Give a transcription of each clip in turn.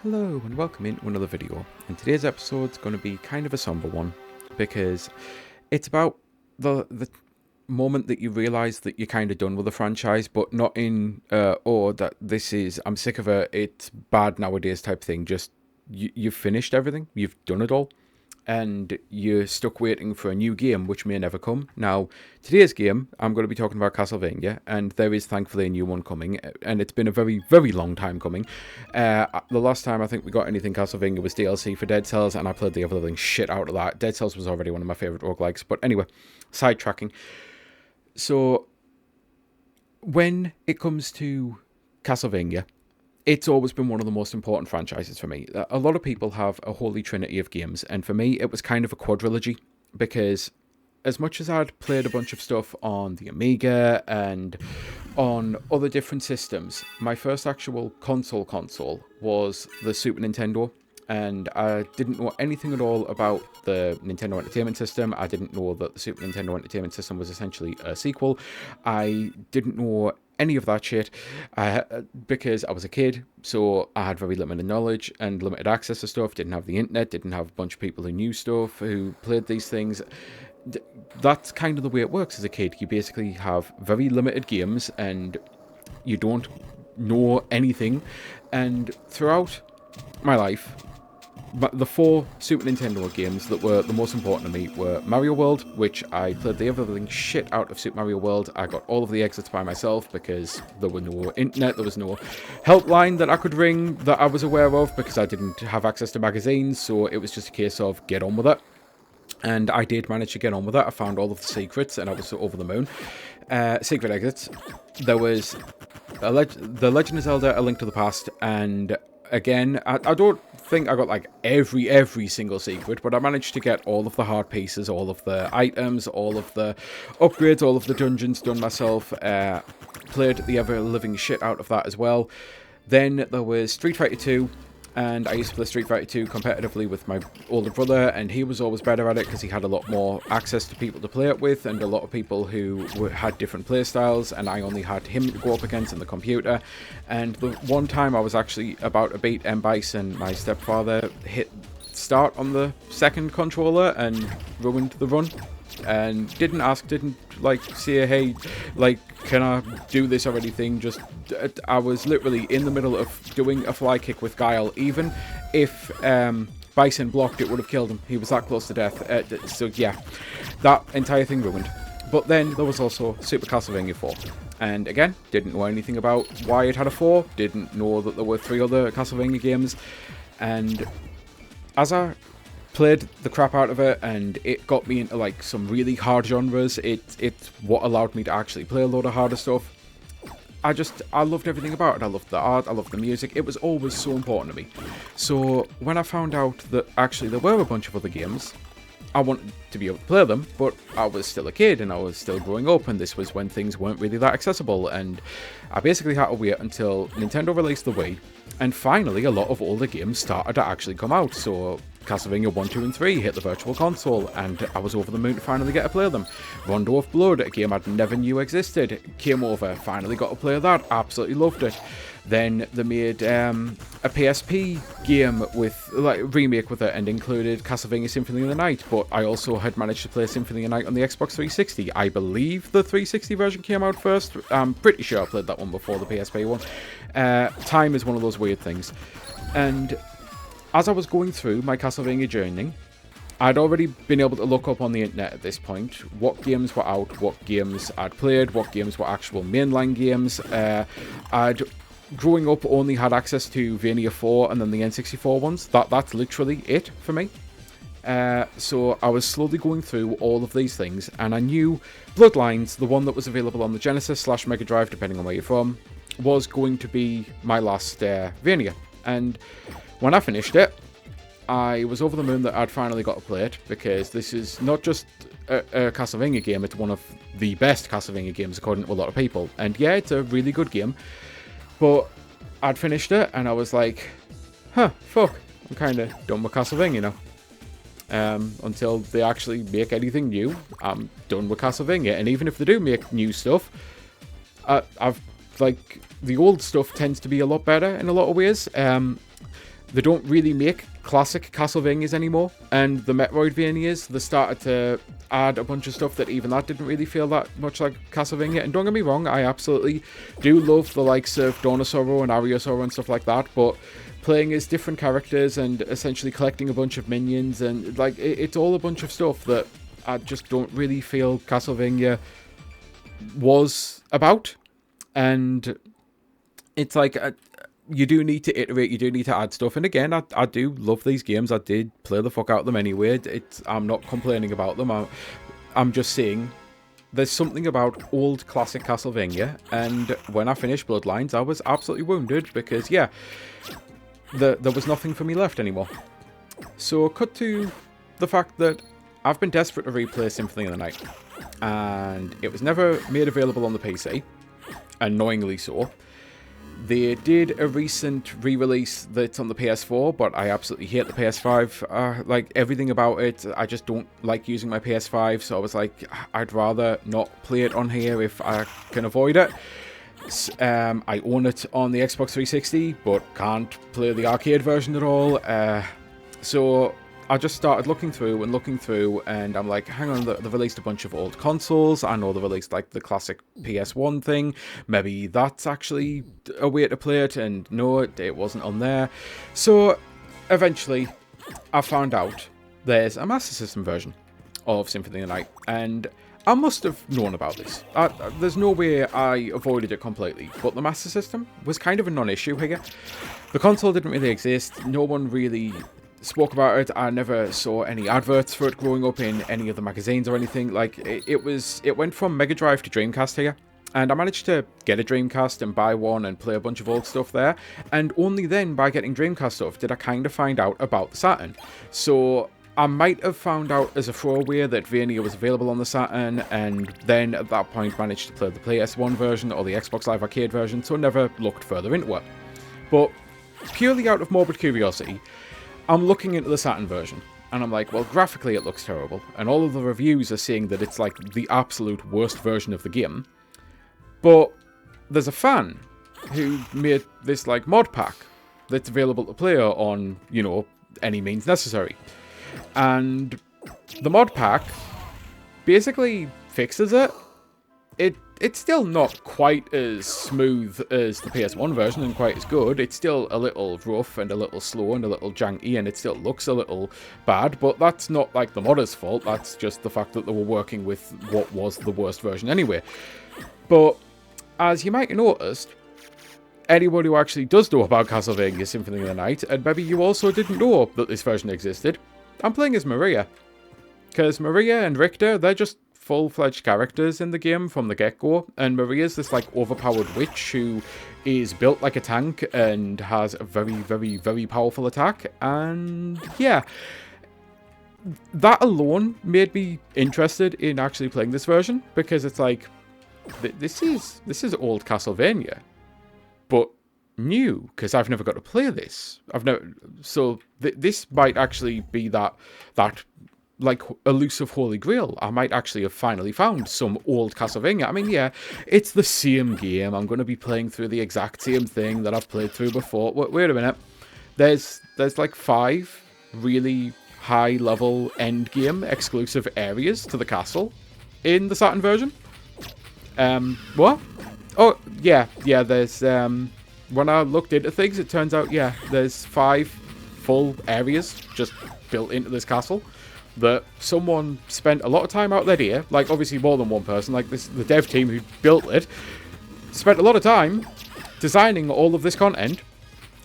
Hello and welcome into another video, and today's episode is going to be kind of a somber one because it's about the moment that you realise that you're kind of done with the franchise, but not in that this is I'm sick of it, it's bad nowadays type thing. Just you've finished everything, you've done it all, and you're stuck waiting for a new game which may never come. Now, today's game, I'm going to be talking about Castlevania, and there is thankfully a new one coming, and it's been a very, very long time coming. The last time I think we got anything Castlevania was DLC for Dead Cells, and I played the ever-living shit out of that. Dead Cells was already one of my favourite roguelikes, but anyway, sidetracking. So, when it comes to Castlevania, it's always been one of the most important franchises for me. A lot of people have a holy trinity of games, and for me, it was kind of a quadrilogy, because as much as I'd played a bunch of stuff on the Amiga and on other different systems, my first actual console was the Super Nintendo, and I didn't know anything at all about the Nintendo Entertainment System. I didn't know that the Super Nintendo Entertainment System was essentially a sequel. I didn't know any of that shit because I was a kid, so I had very limited knowledge and limited access to stuff. Didn't have the internet, didn't have a bunch of people who knew stuff, who played these things. That's kind of the way it works as a kid. You basically have very limited games and you don't know anything. And throughout my life, the four Super Nintendo games that were the most important to me were Mario World, which I played the ever-living shit out of Super Mario World. I got all of the exits by myself because there were no internet, there was no helpline that I could ring that I was aware of because I didn't have access to magazines, so it was just a case of get on with it. And I did manage to get on with it. I found all of the secrets and I was over the moon. Secret exits. There was The Legend of Zelda: A Link to the Past, and again, I don't think I got like every single secret, but I managed to get all of the hard pieces, all of the items, all of the upgrades, all of the dungeons done myself. Played the ever-living shit out of that as well. Then there was Street Fighter 2, and I used to play Street Fighter 2 competitively with my older brother, and he was always better at it because he had a lot more access to people to play it with, and a lot of people who had different play styles, and I only had him to go up against on the computer. And the one time I was actually about to beat M. Bison, my stepfather hit start on the second controller and ruined the run. And didn't like say, hey, like, can I do this or anything? Just, I was literally in the middle of doing a fly kick with Guile. Even if Bison blocked, it would have killed him. He was that close to death. So yeah, that entire thing ruined. But then there was also Super Castlevania 4. And again, didn't know anything about why it had a 4. Didn't know that there were 3 other Castlevania games. And as I played the crap out of it, and it got me into like some really hard genres. It's what allowed me to actually play a load of harder stuff. I loved everything about it. I loved the art, I loved the music. It was always so important to me. So when I found out that actually there were a bunch of other games, I wanted to be able to play them, but I was still a kid and I was still growing up, and this was when things weren't really that accessible, and I basically had to wait until Nintendo released the Wii, and finally a lot of older games started to actually come out. So Castlevania 1, 2 and 3 hit the Virtual Console, and I was over the moon to finally get to play them. Rondo of Blood, a game I'd never knew existed, came over, finally got to play that, absolutely loved it. Then they made a PSP game with like remake with it and included Castlevania Symphony of the Night, but I also had managed to play Symphony of the Night on the Xbox 360. I believe the 360 version came out first. I'm pretty sure I played that one before the PSP one. Time is one of those weird things. And as I was going through my Castlevania journey, I'd already been able to look up on the internet at this point what games were out, what games I'd played, what games were actual mainline games. Growing up, only had access to Vania 4 and then the N64 ones. That's literally it for me. So I was slowly going through all of these things, and I knew Bloodlines, the one that was available on the Genesis/Mega Drive, depending on where you're from, was going to be my last Vania. And when I finished it, I was over the moon that I'd finally got to play it, because this is not just a Castlevania game, it's one of the best Castlevania games according to a lot of people. And yeah, it's a really good game. But I'd finished it, and I was like, fuck, I'm kind of done with Castlevania now. Until they actually make anything new, I'm done with Castlevania. And even if they do make new stuff, the old stuff tends to be a lot better in a lot of ways. they don't really make classic Castlevanias anymore, and the Metroidvanias, they started to add a bunch of stuff that even that didn't really feel that much like Castlevania. And don't get me wrong, I absolutely do love the likes of Dawn of Sorrow and Aria of Sorrow and stuff like that, but playing as different characters and essentially collecting a bunch of minions, and like it's all a bunch of stuff that I just don't really feel Castlevania was about. And it's like you do need to iterate, you do need to add stuff. And again, I do love these games. I did play the fuck out of them anyway. I'm not complaining about them. I'm just saying there's something about old classic Castlevania, and when I finished Bloodlines, I was absolutely wounded because, yeah, there was nothing for me left anymore. So cut to the fact that I've been desperate to replay Symphony of the Night, and it was never made available on the PC, annoyingly so. They did a recent re-release that's on the PS4, but I absolutely hate the PS5. Like, everything about it, I just don't like using my PS5, so I was like, I'd rather not play it on here if I can avoid it. I own it on the Xbox 360, but can't play the arcade version at all. So I just started looking through, and I'm like, hang on, they've released a bunch of old consoles. I know they released like the classic PS1 thing. Maybe that's actually a way to play it, and no, it wasn't on there. So eventually I found out there's a Master System version of Symphony of the Night, and I must have known about this. There's no way I avoided it completely, but the Master System was kind of a non-issue here. The console didn't really exist. No one really spoke about it. I never saw any adverts for it growing up in any of the magazines or anything. Like, it went from Mega Drive to Dreamcast here, and I managed to get a Dreamcast and buy one and play a bunch of old stuff there, and only then, by getting Dreamcast stuff, did I kind of find out about the Saturn. So I might have found out as a throwaway that Vania was available on the Saturn, and then at that point managed to play the PS1 version or the Xbox Live Arcade version, so never looked further into it. But purely out of morbid curiosity, I'm looking into the Saturn version, and I'm like, well, graphically it looks terrible, and all of the reviews are saying that it's like the absolute worst version of the game. But there's a fan who made this like mod pack that's available to play on, you know, any means necessary. And the mod pack basically fixes it. It's still not quite as smooth as the PS1 version and quite as good. It's still a little rough and a little slow and a little janky, and it still looks a little bad, but that's not like the modder's fault. That's just the fact that they were working with what was the worst version anyway. But as you might have noticed, anyone who actually does know about Castlevania Symphony of the Night, and maybe you also didn't know that this version existed, I'm playing as Maria. Because Maria and Richter, they're just full-fledged characters in the game from the get-go, and Maria's this like overpowered witch who is built like a tank and has a very, very, very powerful attack. And yeah, that alone made me interested in actually playing this version, because it's like, this is old Castlevania, but new, because I've never got to play this. So this might actually be that like elusive holy grail. I might actually have finally found some old Castlevania. I mean, yeah, it's the same game. I'm going to be playing through the exact same thing that I've played through before. Wait a minute. There's like 5 really high level end game exclusive areas to the castle in the Saturn version. What? Oh, yeah, there's, when I looked into things, it turns out, yeah, there's 5 full areas just built into this castle that someone spent a lot of time out there here, like, obviously more than one person, like, the dev team who built it, spent a lot of time designing all of this content,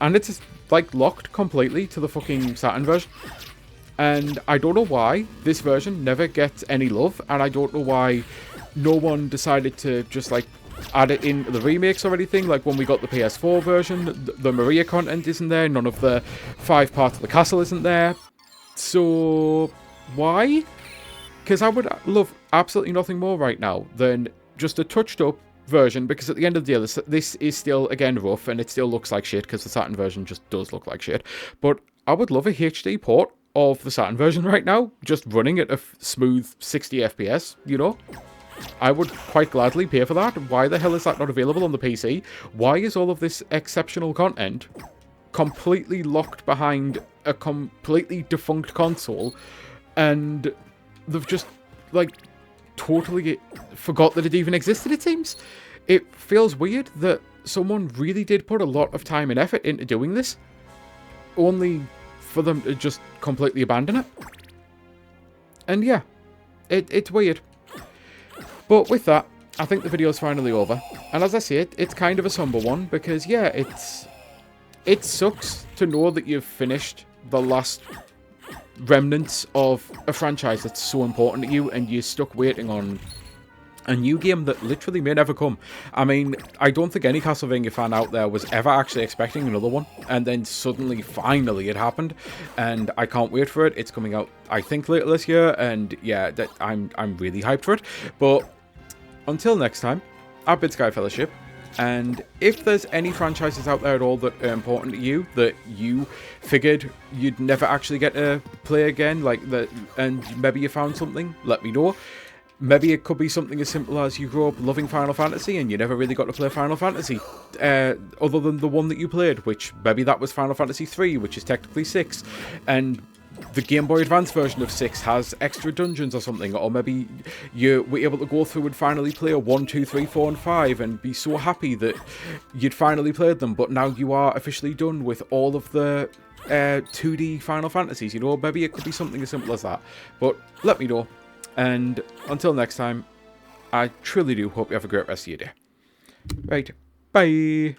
and it's, like, locked completely to the fucking Saturn version. And I don't know why this version never gets any love, and I don't know why no one decided to just, like, add it into the remakes or anything. Like, when we got the PS4 version, the Maria content isn't there, none of the 5 parts of the castle isn't there. So why? Because I would love absolutely nothing more right now than just a touched up version, because at the end of the day, this is still, again, rough, and it still looks like shit, because the Saturn version just does look like shit. But I would love a HD port of the Saturn version right now, just running at a smooth 60 FPS, you know? I would quite gladly pay for that. Why the hell is that not available on the PC? Why is all of this exceptional content completely locked behind a completely defunct console, and they've just, like, totally forgot that it even existed, it seems. It feels weird that someone really did put a lot of time and effort into doing this, only for them to just completely abandon it. And yeah, it's weird. But with that, I think the video's finally over. And as I say, it's kind of a somber one, because yeah, it sucks to know that you've finished the last remnants of a franchise that's so important to you, and you're stuck waiting on a new game that literally may never come. I mean, I don't think any Castlevania fan out there was ever actually expecting another one, and then suddenly, finally, it happened, and I can't wait for it. It's coming out, I think, later this year, and yeah, I'm really hyped for it. But until next time, I've been Sky Fellowship, and if there's any franchises out there at all that are important to you, that you figured you'd never actually get to play again, like that, and maybe you found something, let me know. Maybe it could be something as simple as you grew up loving Final Fantasy and you never really got to play Final Fantasy, other than the one that you played, which maybe that was Final Fantasy 3, which is technically 6, and the Game Boy Advance version of 6 has extra dungeons or something, or maybe you were able to go through and finally play 1, 2, 3, 4, and 5 and be so happy that you'd finally played them, but now you are officially done with all of the 2D Final Fantasies, you know. Maybe it could be something as simple as that, but let me know. And until next time, I truly do hope you have a great rest of your day. Right, bye!